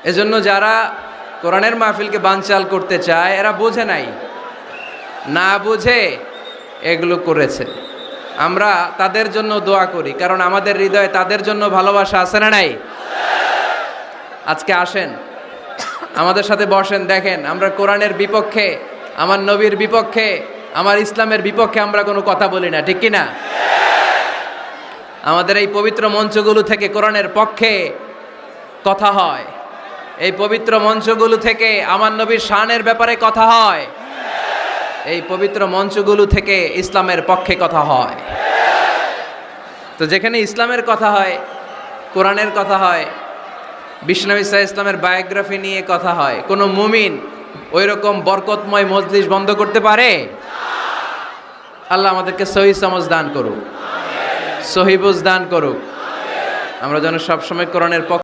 এজন্য যারা কোরআনের মাহফিলকে বানচাল করতে চায় এরা বোঝে নাই, না বুঝে এগুলো করেছে। আমরা তাদের জন্য দোয়া করি, কারণ আমাদের হৃদয়ে তাদের জন্য ভালোবাসা আছে না নাই? আজকে আসেন, আমাদের সাথে বসেন, দেখেন আমরা কোরআনের বিপক্ষে, আমার নবীর বিপক্ষে, আমার ইসলামের বিপক্ষে আমরা কোনো কথা বলি না, ঠিক কি না? আমাদের এই পবিত্র মঞ্চগুলো থেকে কোরআনের পক্ষে কথা হয়, এই পবিত্র মঞ্চগুলো থেকে আমার নবীর শানের ব্যাপারে কথা হয়, এই পবিত্র মঞ্চগুলো থেকে ইসলামের পক্ষে কথা হয়। তো যেখানে ইসলামের কথা হয়, কোরআনের কথা হয়, বিশ্বনবী সাল্লাল্লাহু আলাইহি ইসলামের বায়োগ্রাফি নিয়ে কথা হয়, কোনো মুমিন ওই রকম বরকতময় মজলিস বন্ধ করতে পারে? আল্লাহ আমাদেরকে সহি সমঝ দান করুক, সহি বুঝ দান করুক, আমরা যেন সবসময় কোরআনের পক্ষে